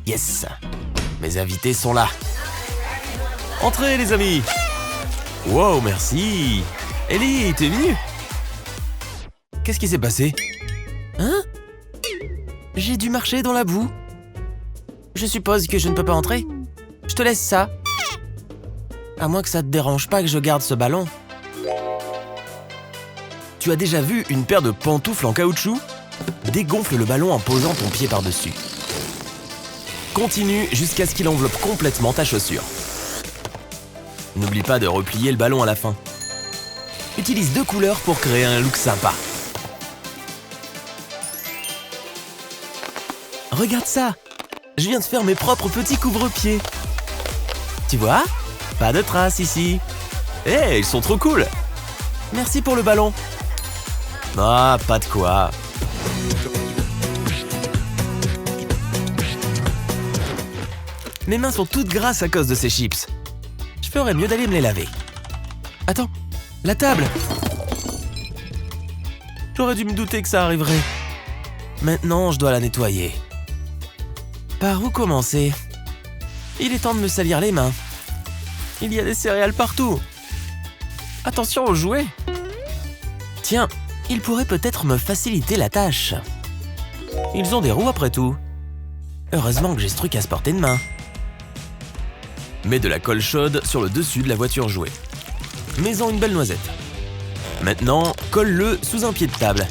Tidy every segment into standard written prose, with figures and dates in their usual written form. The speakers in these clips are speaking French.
Yes! Mes invités sont là. Entrez les amis! Wow, merci! Ellie, t'es venue? Qu'est-ce qui s'est passé? Hein? J'ai dû marcher dans la boue. Je suppose que je ne peux pas entrer. Je te laisse ça. À moins que ça te dérange pas que je garde ce ballon. Tu as déjà vu une paire de pantoufles en caoutchouc? Dégonfle le ballon en posant ton pied par-dessus. Continue jusqu'à ce qu'il enveloppe complètement ta chaussure. N'oublie pas de replier le ballon à la fin. Utilise 2 couleurs pour créer un look sympa. Regarde ça! Je viens de faire mes propres petits couvre-pieds. Tu vois? Pas de traces ici. Hé, ils sont trop cool! Merci pour le ballon. Ah, pas de quoi. Mes mains sont toutes grasses à cause de ces chips. Je ferais mieux d'aller me les laver. Attends, la table! J'aurais dû me douter que ça arriverait. Maintenant, je dois la nettoyer. Par où commencer? Il est temps de me salir les mains. Il y a des céréales partout. Attention aux jouets. Tiens, ils pourraient peut-être me faciliter la tâche. Ils ont des roues après tout. Heureusement que j'ai ce truc à se porter de main. Mets de la colle chaude sur le dessus de la voiture jouet. Mets-en une belle noisette. Maintenant, colle-le sous un pied de table.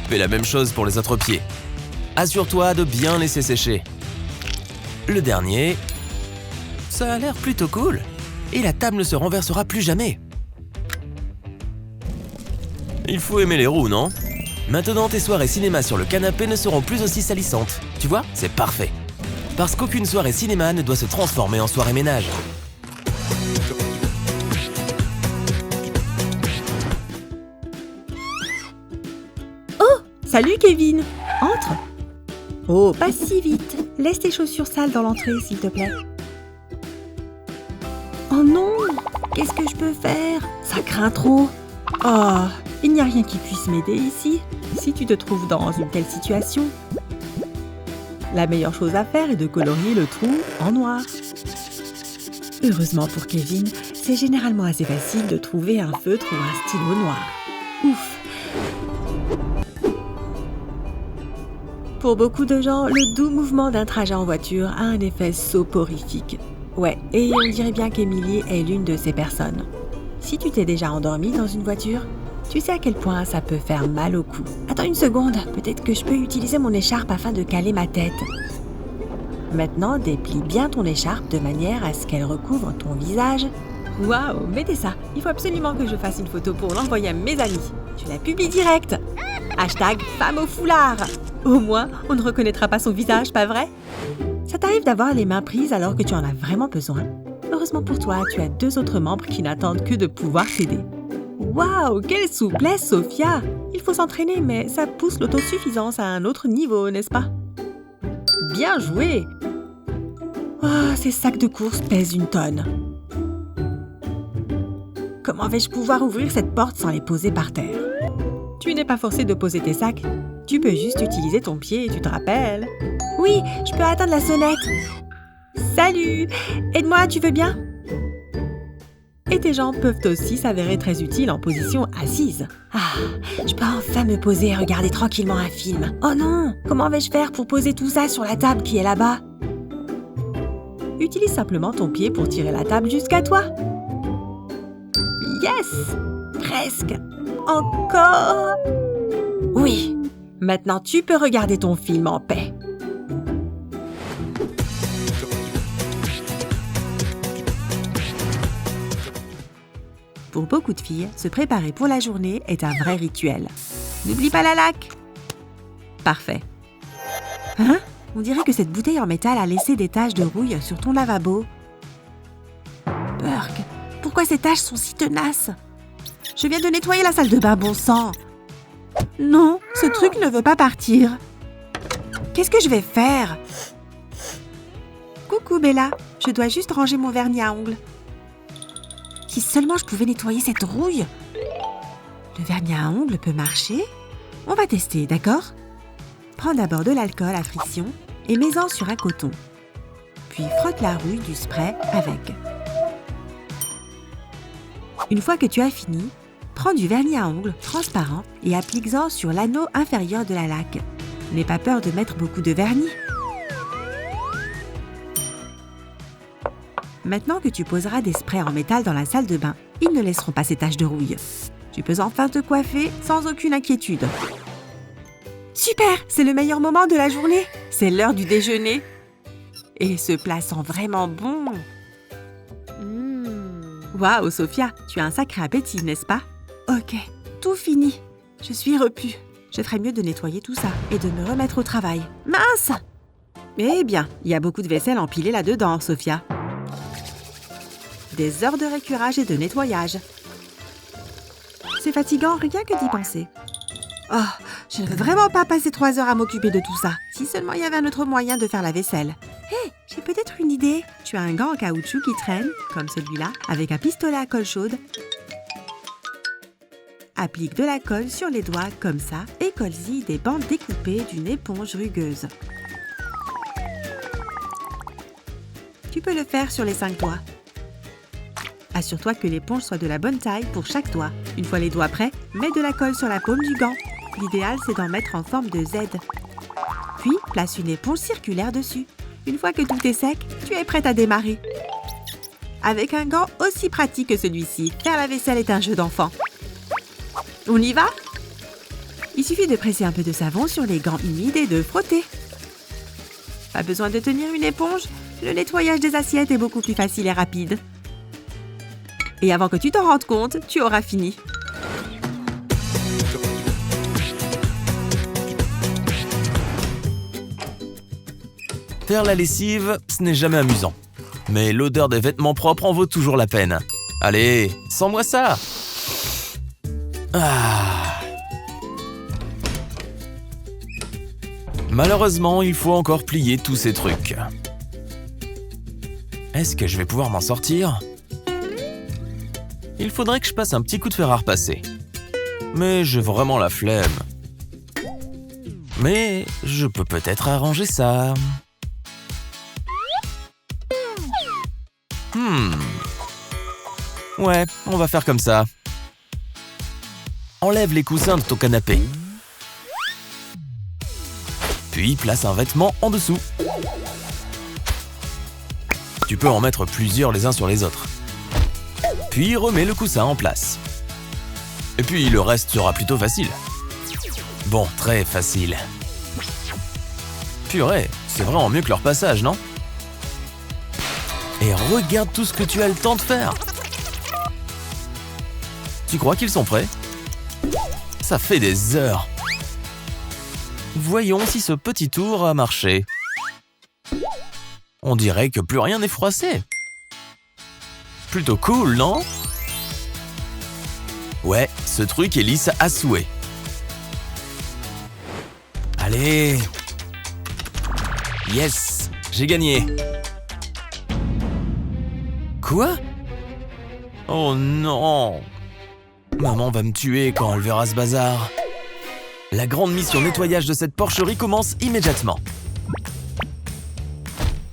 Fais la même chose pour les autres pieds. Assure-toi de bien laisser sécher. Le dernier... Ça a l'air plutôt cool. Et la table ne se renversera plus jamais. Il faut aimer les roues, non? Maintenant, tes soirées cinéma sur le canapé ne seront plus aussi salissantes. Tu vois? C'est parfait. Parce qu'aucune soirée cinéma ne doit se transformer en soirée ménage. Oh, salut Kevin! Entre! Oh, pas si vite. Laisse tes chaussures sales dans l'entrée, s'il te plaît. Oh non! Qu'est-ce que je peux faire? Ça craint trop. Oh, il n'y a rien qui puisse m'aider ici, si tu te trouves dans une telle situation. La meilleure chose à faire est de colorier le trou en noir. Heureusement pour Kevin, c'est généralement assez facile de trouver un feutre ou un stylo noir. Ouf! Pour beaucoup de gens, le doux mouvement d'un trajet en voiture a un effet soporifique. Ouais, et on dirait bien qu'Emilie est l'une de ces personnes. Si tu t'es déjà endormie dans une voiture, tu sais à quel point ça peut faire mal au cou. Attends une seconde, peut-être que je peux utiliser mon écharpe afin de caler ma tête. Maintenant, déplie bien ton écharpe de manière à ce qu'elle recouvre ton visage. Waouh, mettez ça. Il faut absolument que je fasse une photo pour l'envoyer à mes amis. Je la publie direct. Hashtag femme au foulard. Au moins, on ne reconnaîtra pas son visage, pas vrai? Ça t'arrive d'avoir les mains prises alors que tu en as vraiment besoin? Heureusement pour toi, tu as 2 autres membres qui n'attendent que de pouvoir t'aider. Waouh, quelle souplesse, Sophia! Il faut s'entraîner, mais ça pousse l'autosuffisance à un autre niveau, n'est-ce pas? Bien joué! Oh, ces sacs de course pèsent 1 tonne. Comment vais-je pouvoir ouvrir cette porte sans les poser par terre? Tu n'es pas forcé de poser tes sacs. Tu peux juste utiliser ton pied, tu te rappelles? Oui, je peux atteindre la sonnette. Salut! Aide-moi, tu veux bien? Et tes jambes peuvent aussi s'avérer très utiles en position assise. Ah, je peux enfin me poser et regarder tranquillement un film. Oh non! Comment vais-je faire pour poser tout ça sur la table qui est là-bas? Utilise simplement ton pied pour tirer la table jusqu'à toi. Yes! Presque! Encore! Oui! Maintenant, tu peux regarder ton film en paix. Pour beaucoup de filles, se préparer pour la journée est un vrai rituel. N'oublie pas la laque! Parfait. Hein? On dirait que cette bouteille en métal a laissé des taches de rouille sur ton lavabo. Burk, pourquoi ces taches sont si tenaces? Je viens de nettoyer la salle de bain, bon sang! Non, ce truc ne veut pas partir. Qu'est-ce que je vais faire? Coucou Bella, je dois juste ranger mon vernis à ongles. Si seulement je pouvais nettoyer cette rouille. Le vernis à ongles peut marcher. On va tester, d'accord? Prends d'abord de l'alcool à friction et mets-en sur un coton. Puis frotte la rouille du spray avec. Une fois que tu as fini, prends du vernis à ongles transparent et applique-en sur l'anneau inférieur de la laque. N'aie pas peur de mettre beaucoup de vernis. Maintenant que tu poseras des sprays en métal dans la salle de bain, ils ne laisseront pas ces taches de rouille. Tu peux enfin te coiffer sans aucune inquiétude. Super! C'est le meilleur moment de la journée. C'est l'heure du déjeuner. Et ce plat sent vraiment bon. Waouh, Sophia, tu as un sacré appétit, n'est-ce pas? Ok, tout fini. Je suis repue. Je ferais mieux de nettoyer tout ça et de me remettre au travail. Mince! Eh bien, il y a beaucoup de vaisselle empilée là-dedans, Sophia. Des heures de récurage et de nettoyage. C'est fatigant rien que d'y penser. Oh, je ne veux vraiment pas passer 3 heures à m'occuper de tout ça. Si seulement il y avait un autre moyen de faire la vaisselle. Hé, j'ai peut-être une idée. Tu as un gant en caoutchouc qui traîne, comme celui-là, avec un pistolet à colle chaude. Applique de la colle sur les doigts comme ça et colle-y des bandes découpées d'une éponge rugueuse. Tu peux le faire sur les 5 doigts. Assure-toi que l'éponge soit de la bonne taille pour chaque doigt. Une fois les doigts prêts, mets de la colle sur la paume du gant. L'idéal, c'est d'en mettre en forme de Z. Puis, place une éponge circulaire dessus. Une fois que tout est sec, tu es prête à démarrer. Avec un gant aussi pratique que celui-ci, faire la vaisselle est un jeu d'enfant. On y va? Il suffit de presser un peu de savon sur les gants humides et de frotter. Pas besoin de tenir une éponge, le nettoyage des assiettes est beaucoup plus facile et rapide. Et avant que tu t'en rendes compte, tu auras fini. Faire la lessive, ce n'est jamais amusant. Mais l'odeur des vêtements propres en vaut toujours la peine. Allez, sens-moi ça! Ah. Malheureusement, il faut encore plier tous ces trucs. Est-ce que je vais pouvoir m'en sortir? Il faudrait que je passe un petit coup de fer à repasser. Mais j'ai vraiment la flemme. Mais je peux peut-être arranger ça. Ouais, on va faire comme ça. Enlève les coussins de ton canapé. Puis place un vêtement en dessous. Tu peux en mettre plusieurs les uns sur les autres. Puis remets le coussin en place. Et puis le reste sera plutôt facile. Bon, très facile. Purée, c'est vraiment mieux que leur passage, non? Et regarde tout ce que tu as le temps de faire. Tu crois qu'ils sont prêts? Ça fait des heures. Voyons si ce petit tour a marché. On dirait que plus rien n'est froissé. Plutôt cool, non? Ouais, ce truc est lisse à souhait. Allez! Yes! J'ai gagné! Quoi? Oh non! Maman va me tuer quand elle verra ce bazar. La grande mission nettoyage de cette porcherie commence immédiatement.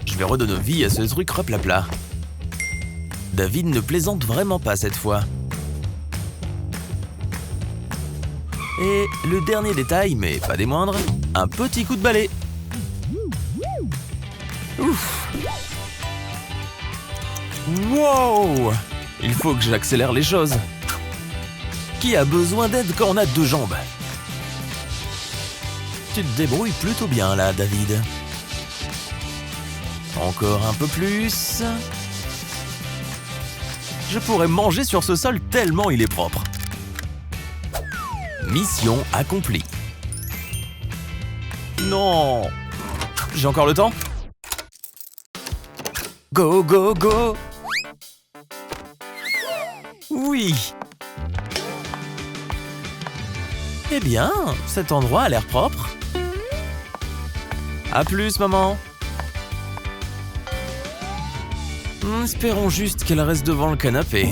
Je vais redonner vie à ce truc replapla. David ne plaisante vraiment pas cette fois. Et le dernier détail, mais pas des moindres, un petit coup de balai. Ouf! Wow! Il faut que j'accélère les choses. Qui a besoin d'aide quand on a 2 jambes? Tu te débrouilles plutôt bien là, David. Encore un peu plus. Je pourrais manger sur ce sol tellement il est propre. Mission accomplie. Non! J'ai encore le temps? Go, go, go! Oui! Eh bien, cet endroit a l'air propre. À plus, maman. Espérons juste qu'elle reste devant le canapé.